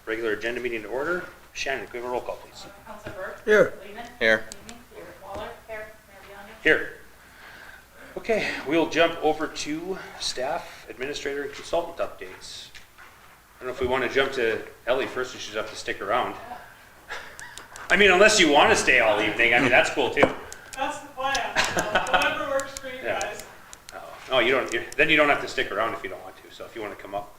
regular agenda meeting to order. Shannon, can we have a roll call, please? Councilor Burke. Here. Lehman. Here. Here. Waller. Here. Mayor Biondi. Here. Okay, we'll jump over to staff, administrator, and consultant updates. I don't know if we want to jump to Ellie first, or she'll have to stick around. I mean, unless you want to stay all evening, I mean, that's cool too. That's the plan, so whatever works for you Yeah. guys. Oh, you don't, then you don't have to stick around if you don't want to, so if you want to come up.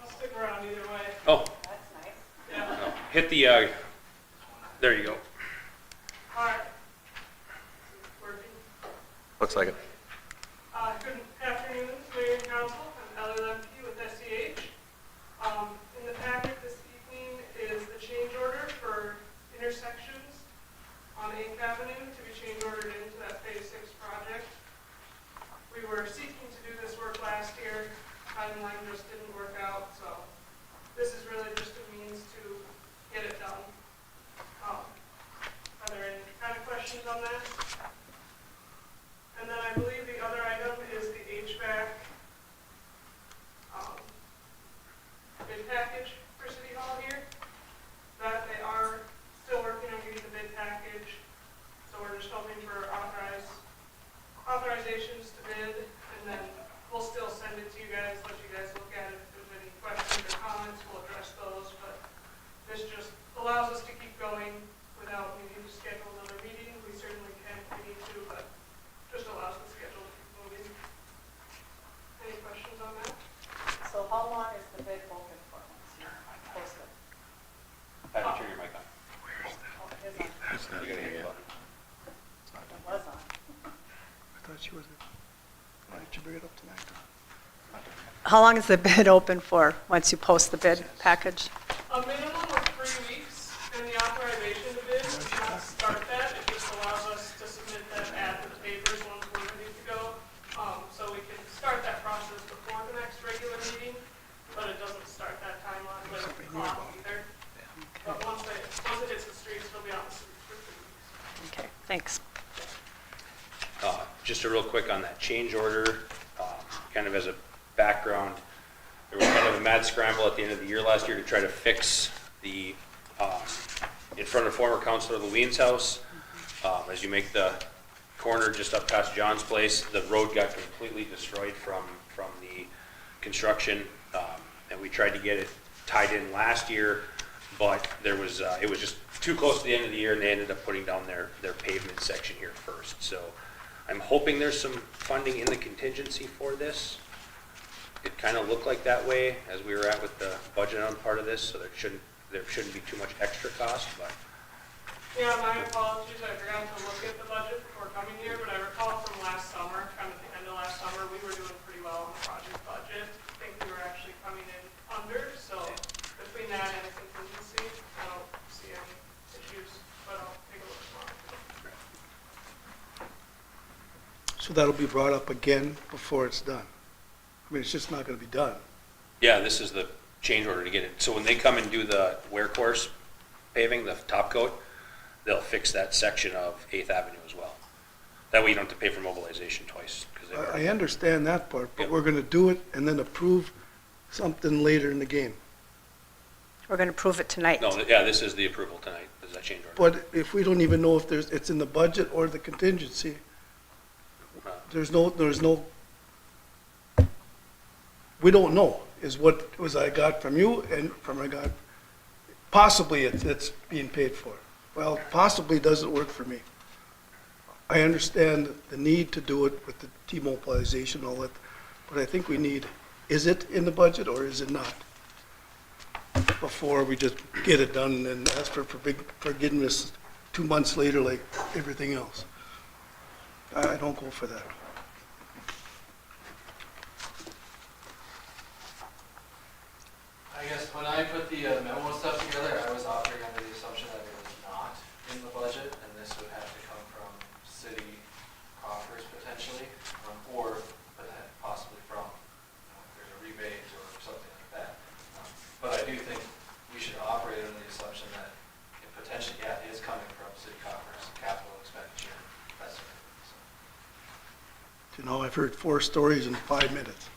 I'll stick around either way. Oh, That's nice. Yeah. no. Hit the, there you go. All right. Working. Looks like it. Good afternoon, Mayor and Council. I'm Ellie Lemke with SEH. In the packet this evening is the change order for intersections on 8th Avenue to be change ordered into that Phase 6 project. We were seeking to do this work last year. Timeline just didn't work out, so this is really just a means to get it done. Are there any kind of questions on that? And then I believe the other item is the HVAC bid package for City Hall here. That they are still working on getting the bid package, so we're just hoping for authorizations to bid, and then we'll still send it to you guys, let you guys look at it. If there's any questions or comments, we'll address those, but this just allows us to keep going without needing to schedule another meeting. We certainly can if we need to, but just allows the schedule to keep moving. Any questions on that? So how long is the bid open for once you post it? Have you turn your mic on? Oh, it is on. You gotta hit the button. It was on. I thought she was. Why did you bring it up tonight? How long is the bid open for, once you post the bid package? A minimum of 3 weeks, and the authorization to bid does not start that. It just allows us to submit that ad to the papers once we're ready to go. So we can start that process before the next regular meeting, but it doesn't start that timeline with the clock either. But once it hits the streets, it'll be on the streets for 3 weeks. Okay, thanks. Just a real quick on that change order, kind of as a background, there was kind of a mad scramble at the end of the year last year to try to fix the, in front of former Councilor Lewine's house. As you make the corner just up past John's place, the road got completely destroyed from the construction, and we tried to get it tied in last year, but there was, it was just too close to the end of the year, and they ended up putting down their pavement section here first. So I'm hoping there's some funding in the contingency for this. It kind of looked like that way as we were at with the budget on part of this, so there shouldn't be too much extra cost, but Yeah, my apologies. I forgot to look at the budget before coming here, but I recall from last summer, kind of the end of last summer, we were doing pretty well on the project budget. I think we were actually coming in under, so between that and the contingency, I don't see any issues, but I'll take a look tomorrow. So that'll be brought up again before it's done. I mean, it's just not going to be done. yeah, this is the change order to get it. So when they come and do the wear course paving, the top coat, they'll fix that section of 8th Avenue as well. That way you don't have to pay for mobilization twice. I understand that part, but Yep. we're going to do it and then approve something later in the game. We're going to prove it tonight. No, yeah, this is the approval tonight, this is that change order. But if we don't even know if it's in the budget or the contingency, there's no, we don't know, is what was I got from you and from I got, possibly it's being paid for. Well, possibly doesn't work for me. I understand the need to do it with the demobilization and all that, but I think we need, is it in the budget or is it not? Before we just get it done and ask for forgiveness 2 months later like everything else. I don't go for that. I guess when I put the memo stuff together, I was operating under the assumption that it was not in the budget, and this would have to come from city coffers potentially, or possibly from, there's a rebate or something like that. But I do think we should operate under the assumption that it potentially, yeah, is coming from city coffers, capital expenditure, that sort of thing. So. You know, I've heard 4 stories in 5 minutes.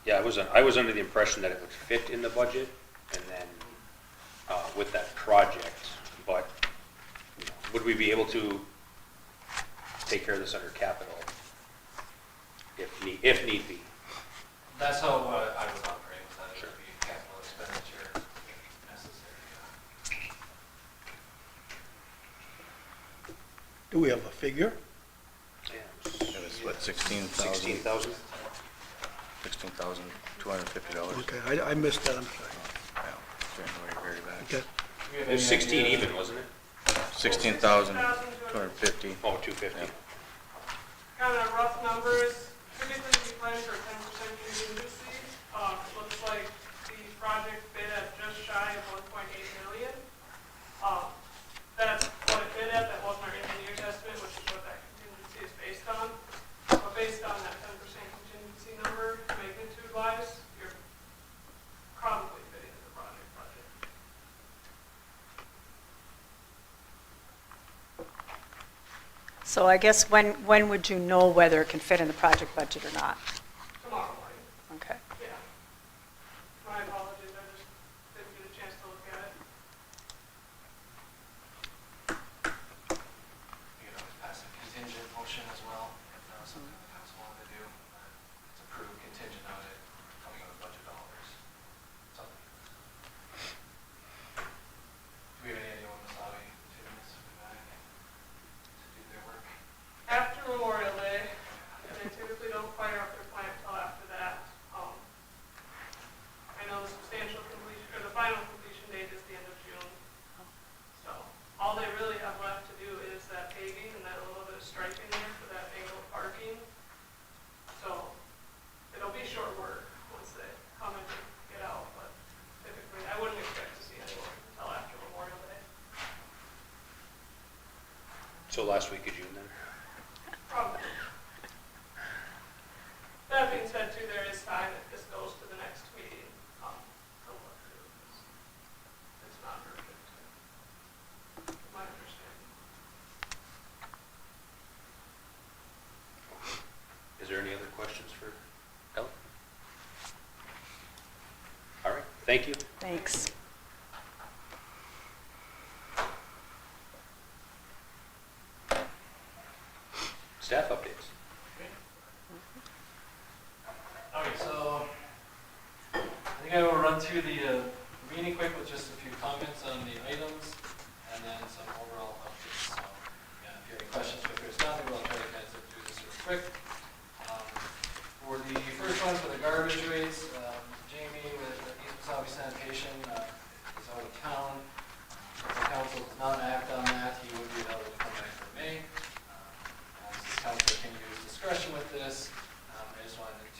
Yeah, I was under the impression that it would fit in the budget and then, with that project, but, you know, would we be able to take care of this under capital if need be? That's how I was operating, was that it would be capital expenditure if necessary. Do we have a figure? Yeah, It was what, 16,000? 16,000? $16,250. Okay, I missed that, I'm sorry. Yeah, January very back. Okay, Do we have It was any 16 idea- even, wasn't it? 16,250. Oh, 250. Kind of rough numbers, typically we plan for 10% contingency. It looks like the project bid at just shy of 1.8 million. That's what it bid at, that wasn't our engineer's estimate, which is what that contingency is based on. But based on that 10% contingency number, magnitude-wise, you're probably fitting in the project budget. So I guess when would you know whether it can fit in the project budget or not? Tomorrow morning, Okay. yeah. My apologies, I just didn't get a chance to look at it. You could always pass a contingent motion as well, if that was something the council wanted to do. It's approved contingent on it coming out of budget dollars. Something. Do we have any idea when Wasabi Tunes will be back to do their work? After Memorial Day, and they typically don't fire up their plant till after that. I know the substantial completion, or the final completion date is the end of June. So, all they really have left to do is that paving and that little bit of striping there for that angle parking. So, it'll be short work once they come and get out, but typically, I wouldn't expect to see anyone until after Memorial Day. So last week of June then? Probably. That being said, too, there is time if this goes to the next meeting, to look through this. It's not perfect, my understanding. Is there any other questions for Ellen? All right, thank you. Thanks. Staff updates. Okay, so I think I will run through the meeting quick with just a few comments on the items and then some overall updates. So, yeah, if you have any questions, feel free to stop me, but I'll try to kind of zip through this real quick. For the first one, for the garbage rates, Jamie with East Wasabi Sanitation is out of town. If the council does not act on that, he would be eligible to come back for May. As the council can use discretion with this, I just wanted to let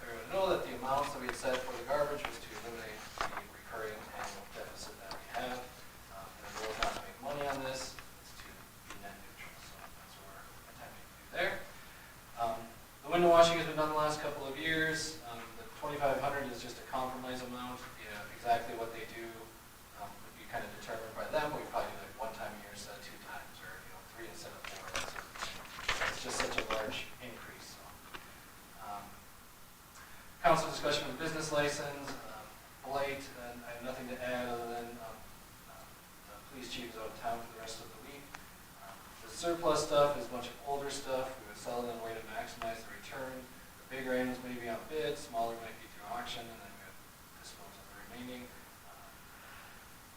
everyone know that the amounts that we had set for the garbage was to eliminate the recurring annual deficit that we have. And the goal is not to make money on this, it's to be net neutral, so that's what we're attempting to do there. The window washing has been done the last couple of years. The 2,500 is just a compromise amount. Yeah, exactly what they do would be kind of determined by them. We probably do like one time a year instead of two times, or 3 instead of 4. It's just such a large increase. So. Council discussion for the business license, blight, and I have nothing to add other than the police chief is out of town for the rest of the week. The surplus stuff is a bunch of older stuff. We would sell it in a way to maximize the return. The bigger items may be on bid, smaller might be through auction, and then we would dispose of the remaining.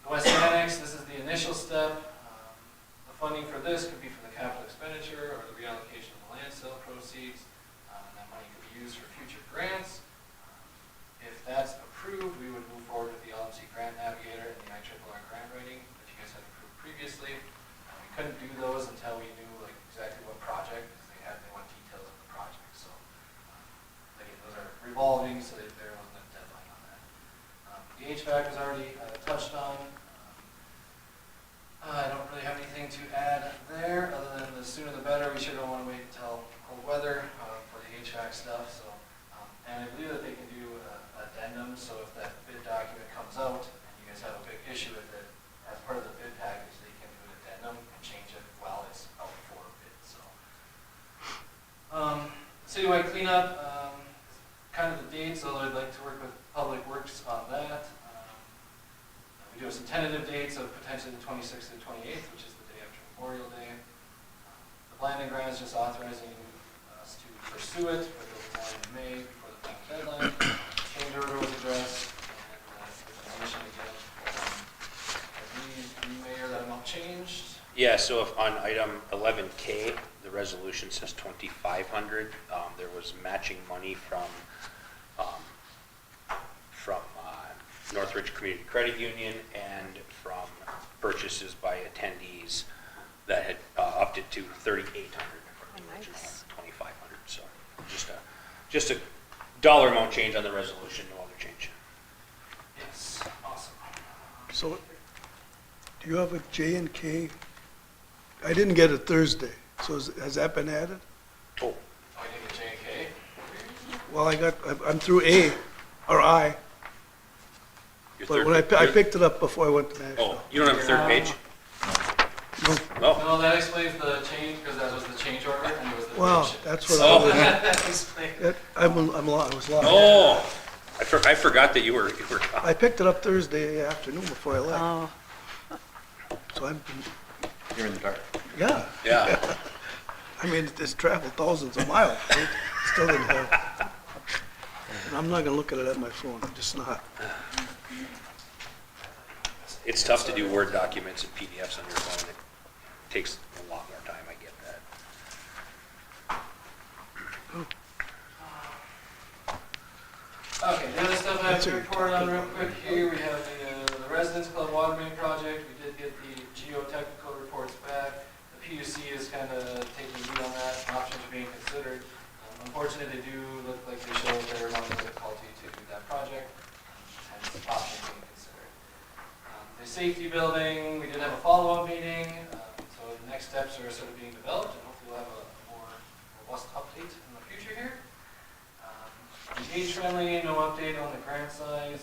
The West Annex, this is the initial step. The funding for this could be from the capital expenditure or the reallocation of the land sale proceeds. And that money could be used for future grants. If that's approved, we would move forward with the LMC Grant Navigator and the IRRR grant writing that you guys had approved previously. We couldn't do those until we knew like exactly what project, because they want details of the project. So again, those are revolving, so there wasn't a deadline on that. The HVAC was already touched on. I don't really have anything to add there, other than the sooner the better. We sure don't want to wait until cold weather for the HVAC stuff. So, and I believe that they can do addendums. So if that bid document comes out and you guys have a big issue with it, as part of the bid package, they can do an addendum and change it while it's out for bid. So, citywide cleanup, kind of the dates do have some tentative dates of potentially the 26th and 28th, which is the day after Memorial Day. The planning grant is just authorizing us to pursue it with a deadline in May before the final deadline. Change order was addressed, and the motion again. I believe, Mayor, that amount changed. Yeah, so if on item 11K, the resolution says 2,500. There was matching money from Northridge Community Credit Union and from purchases by attendees that had upped it to 3,800 from the original Nice. 2,500. So just a dollar amount change on the resolution, no other change. Yes, awesome. So, do you have a J and K? I didn't get it Thursday, so has that been added? Oh, I think the J&K. Well, I'm through A, or I, your but third. when I your- picked it up before I went to Nashville. Oh, you don't have a third page? No. No. No, that explains the change, because that was the change order, and it was the Wow, motion. that's what Oh. I was, That explains. I was lost. Oh, I forgot that you were. I picked it up Thursday afternoon before I left, Oh, so I'm, You're in the dark. yeah. Yeah. I mean, it's traveled thousands of miles, right? Still didn't have. And I'm not gonna look at it at my phone, I'm just not. It's tough to do Word documents and PDFs on your phone. It takes a lot more time, I get that. Okay, the other stuff I have That's to what you're report on talking real about. quick here, we have the Residence Club Water Main Project. We did get the geotechnical reports back. The PUC is kind of taking lead on that, options are being considered. Unfortunately, they do look like they show a fair amount of difficulty to do that project, hence options being considered. The safety building, we did have a follow-up meeting, so the next steps are sort of being developed, and hopefully we'll have a more robust update in the future here. Engage friendly, no update on the grant side,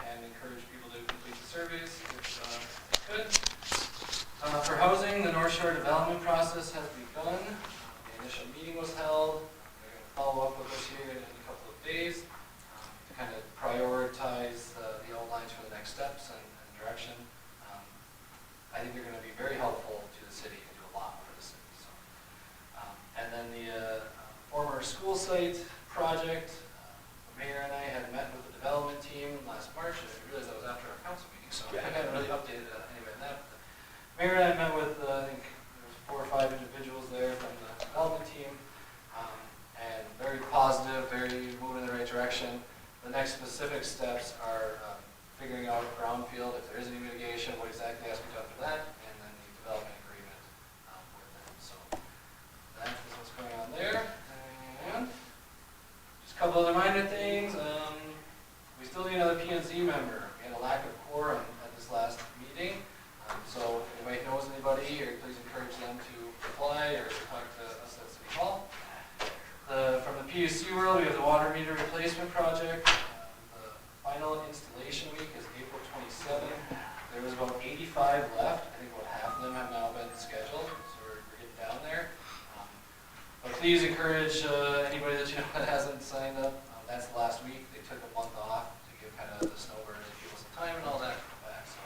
and encourage people to complete the surveys if they could. For housing, the North Shore development process has begun. The initial meeting was held. They're going to follow up with us here in a couple of days to kind of prioritize the outlines for the next steps and direction. I think they're going to be very helpful to the city and do a lot for the city. So, and then the former school site project, the mayor and I had met with the development team last March, and I realized that was after our council meeting, so I haven't really updated anybody on that. But the mayor and I met with, I think there was 4 or 5 individuals there from the development team, and very positive, very moving in the right direction. The next specific steps are figuring out brownfield, if there is any mitigation, what exactly has to be done for that, and then the development agreement with them. So that is what's going on there. And just a couple other minor things. We still need another P&Z member. We had a lack of quorum at this last meeting. So if anybody knows anybody, or please encourage them to apply or talk to us at City Hall. From the PUC world, we have the water meter replacement project. The final installation week is April 27th. There was about 85 left. I think about half of them have now been scheduled, so we're getting down there. But please encourage anybody that you know that hasn't signed up. That's the last week. They took a month off to give kind of the snowbird and people some time and all that to come back. So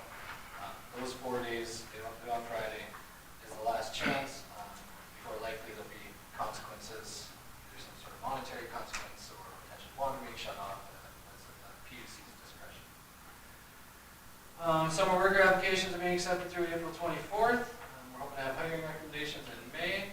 those 4 days, they don't do on Friday, is the last chance. Before likely there'll be consequences, either some sort of monetary consequence or potential water being shut off. That's at the PUC's discretion. Summer worker applications are being accepted through April 24th. We're hoping to have hiring recommendations in May.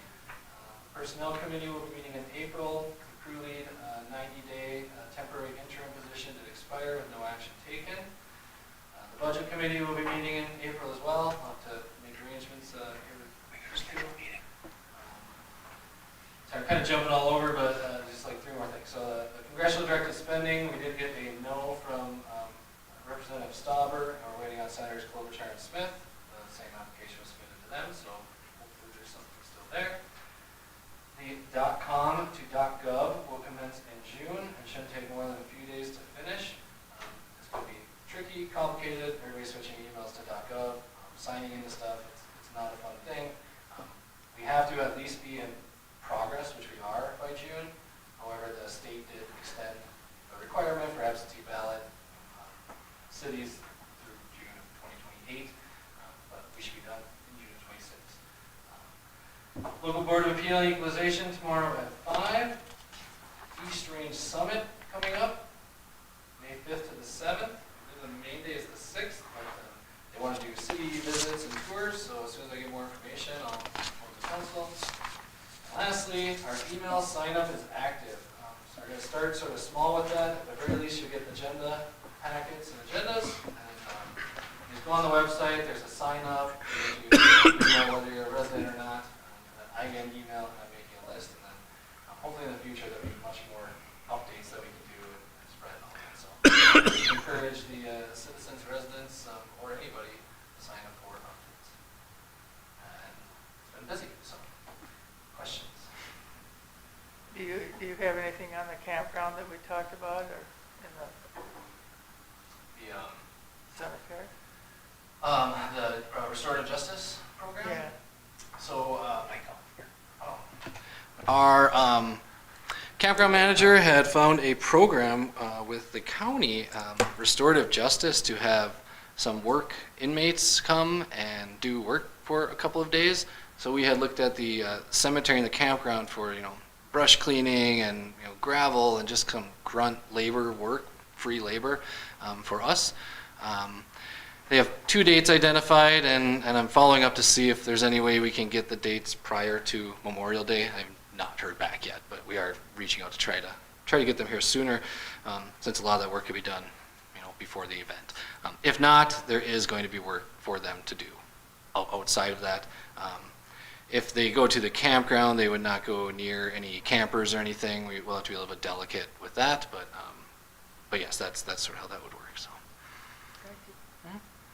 Personnel committee will be meeting in April. The crew lead, 90-day temporary interim position did expire with no action taken. The budget committee will be meeting in April as well. We'll have to make arrangements here with so I'm kind of jumping all over, but just like 3 more things. So the congressional directed spending, we did get a no from Representative Stauber, and we're waiting on Senators Klobuchar and Smith. The same application was submitted to them, so hopefully there's something still there. The .com to .gov will commence in June and shouldn't take more than a few days to finish. It's going to be tricky, complicated. Everybody's switching emails to .gov, signing into stuff. It's not a fun thing. We have to at least be in progress, which we are by June. However, the state did extend the requirement for absentee ballot. Cities 8, but we should be done in June of 26. Local Board of Appeal and Equalization tomorrow at 5. East Range Summit coming up, May 5th to the 7th. The main day is the 6th, but they want to do city visits and tours, so as soon as I get more information, I'll inform the council. Lastly, our email sign-up is active. So we're going to start sort of small with that. At the very least, you'll get the agenda packets and agendas. And you just go on the website, there's a sign-up. You know whether you're a resident or not. I get an email, and I'm making a list. And then hopefully in the future, there'll be much more updates that we can do and spread all that. So encourage the citizens, residents, or anybody to sign up for updates. And it's been busy, so questions? Do you have anything on the campground that we talked about, or in the The cemetery? The restorative justice program. Yeah. So our campground manager had found a program with the county restorative justice to have some work inmates come and do work for a couple of days. So we had looked at the cemetery and the campground for brush cleaning and gravel and just some grunt labor work, free labor for us. They have 2 dates identified, and I'm following up to see if there's any way we can get the dates prior to Memorial Day. I've not heard back yet, but we are reaching out to try to get them here sooner, since a lot of that work could be done, before the event. If not, there is going to be work for them to do outside of that. If they go to the campground, they would not go near any campers or anything. We will have to be a little bit delicate with that, but yes, that's sort of how that would work. So.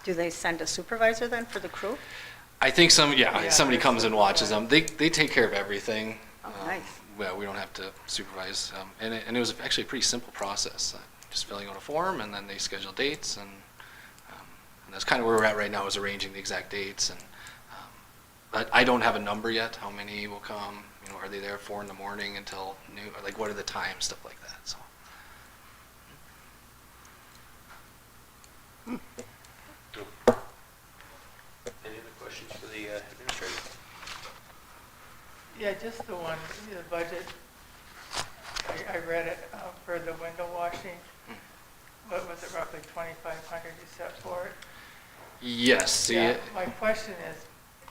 Do they send a supervisor then for the crew? I think somebody there's comes and watches them. They take care of everything. Oh, nice. Well, we don't have to supervise, and it was actually a pretty simple process. Just filling out a form, and then they schedule dates, and that's kind of where we're at right now, is arranging the exact dates. And but I don't have a number yet. How many will come? Are they there at 4 in the morning until noon? Or like, what are the times? Stuff like that. So. Any other questions for the administrator? Yeah, just the one, the budget. I read it for the window washing. What was it, roughly 2,500 you set for it? Yes. See Yeah, it. my question is,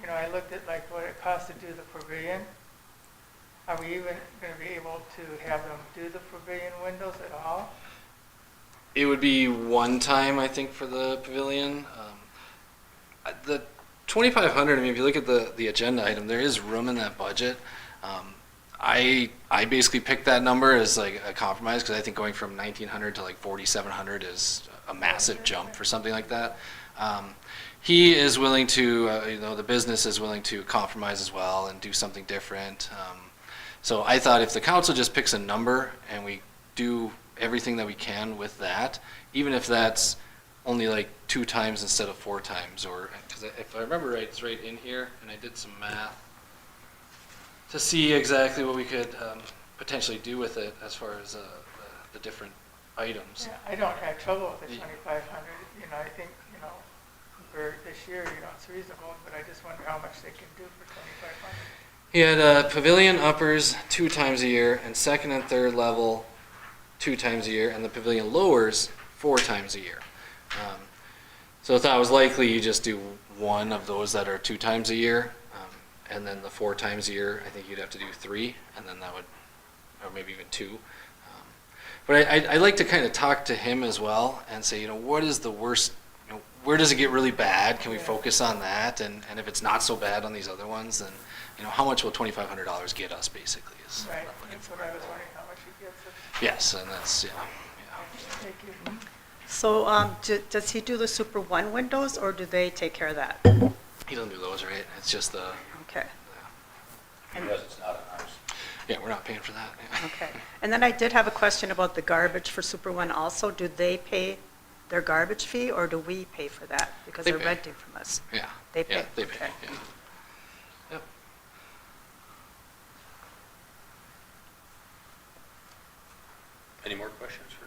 I looked at like what it costs to do the pavilion. Are we even going to be able to have them do the pavilion windows at all? It would be one time, I think, for the pavilion. The 2,500. I mean, if you look at the agenda item, there is room in that budget. I basically picked that number as like a compromise because I think going from 1,900 to like 4,700 is a massive jump for something like that. He is willing to, the business is willing to compromise as well and do something different. So I thought if the council just picks a number and we do everything that we can with that, even if that's only like 2 times instead of 4 times, or because if I remember right, it's right in here, and I did some math to see exactly what we could potentially do with it as far as the different items. Yeah, I don't have trouble with the 2,500. I think, for this year, it's reasonable, but I just wonder how much they can do for 2,500. He had pavilion uppers 2 times a year, and second and third level 2 times a year, and the pavilion lowers 4 times a year. So I thought it was likely you just do one of those that are 2 times a year, and then the 4 times a year, I think you'd have to do 3, and then that would, or maybe even 2. But I like to kind of talk to him as well and say, what is the worst, where does it get really bad? Can we focus on that? And if it's not so bad on these other ones, then, how much will $2,500 get us, basically, is Right, what I'm looking that's for. what I was wondering, how much he gets us. Yes, and that's, yeah. Thank you. So does he do the Super One windows, or do they take care of that? He doesn't do those, right? It's just the, Okay, Because it's not on ours. yeah, we're not paying for that. Yeah. okay. And then I did have a question about the garbage for Super One also. Do they pay their garbage fee, or do we pay for that? Because They they're pay. renting from us. Yeah. They pay? Yeah, they pay, Okay. yeah. Yep. Any more questions for?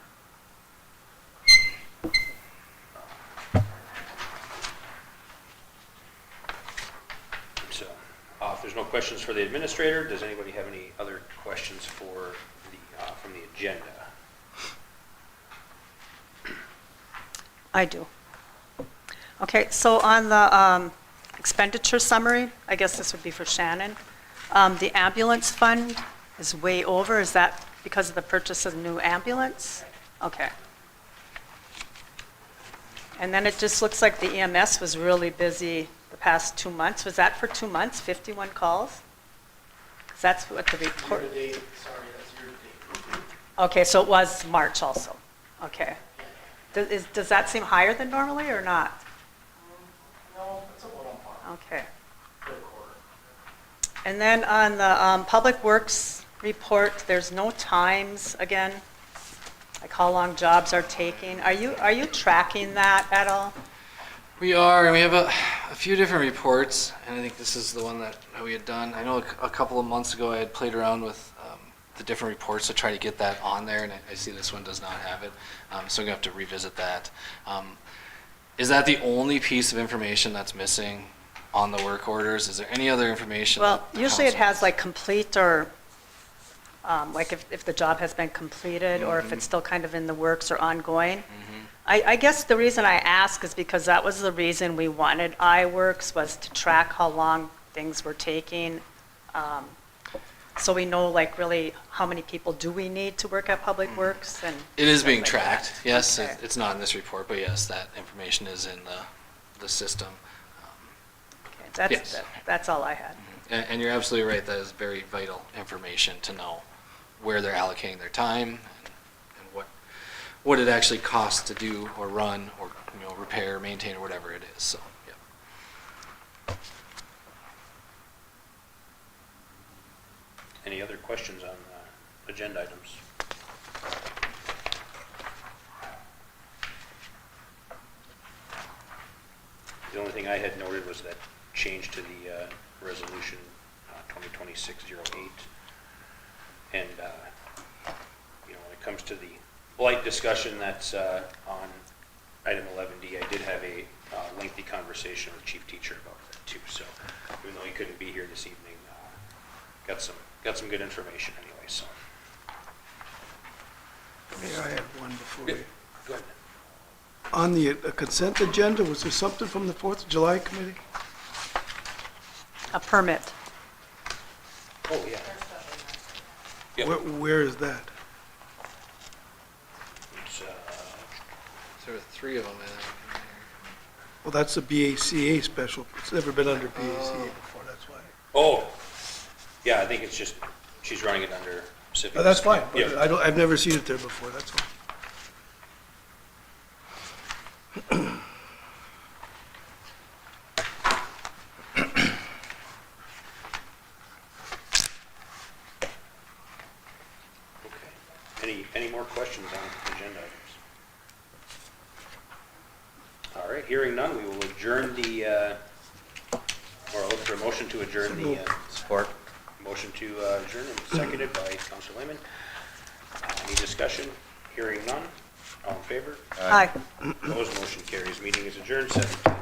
no questions for the administrator. Does anybody have any other questions for from the agenda? I do. Okay, so on the expenditure summary, I guess this would be for Shannon. The ambulance fund is way over. Is that because of the purchase of the new ambulance? Okay. And then it just looks like the EMS was really busy the past 2 months. Was that for 2 months, 51 calls? 'Cause that's what the report. Year-to-date, sorry, that's year-to-date. Okay, so it was March also. Okay. Does that seem higher than normally or not? No, it's about on par Okay. for the quarter. And then on the Public Works report, there's no times again, like how long jobs are taking. Are you tracking that at all? We are, and we have a few different reports, and I think this is the one that we had done. I know a couple of months ago I had played around with the different reports to try to get that on there, and I see this one does not have it, so I'm gonna have to revisit that. Is that the only piece of information that's missing on the work orders? Is there any other information? Well, that the usually it council has like complete or, like if the job has been completed or if it's still kind of in the works or ongoing. I guess the reason I ask is because that was the reason we wanted iWorks, was to track how long things were taking. So we know like really how many people do we need to work at Public Works and. It is stuff being like tracked, that. yes, Okay. it's not in this report, but yes, that information is in the system. Okay, Yes. that's all I had. And you're absolutely right, that is very vital information to know where they're allocating their time and what it actually costs to do or run or, repair, maintain, or whatever it is, so, yeah. Any other questions on agenda items? The only thing I had noted was that change to the resolution 2026-08. And, when it comes to the blight discussion that's on item 11D, I did have a lengthy conversation with Chief Teacher about that too. So even though he couldn't be here this evening, got some good information anyway, so. Yeah, I had one before we. Go ahead. On the consent agenda, was there something from the 4th of July committee? A permit. Oh, yeah. Yep. Where is that? It's, There were 3 of them in there. Well, that's the BACA special. It's never been under BACA before, that's why. oh, yeah, I think it's just, she's running it under civic. That's fine, but Yeah. I've never seen it there before, that's all. Okay. Any more questions on agenda items? All right, hearing none, we will adjourn or look for a motion to adjourn the, Support. motion to adjourn and seconded by Councilor Lehman. Any discussion? Hearing none, all in favor? Aye. Opposed, motion carries. Meeting is adjourned, 7:10.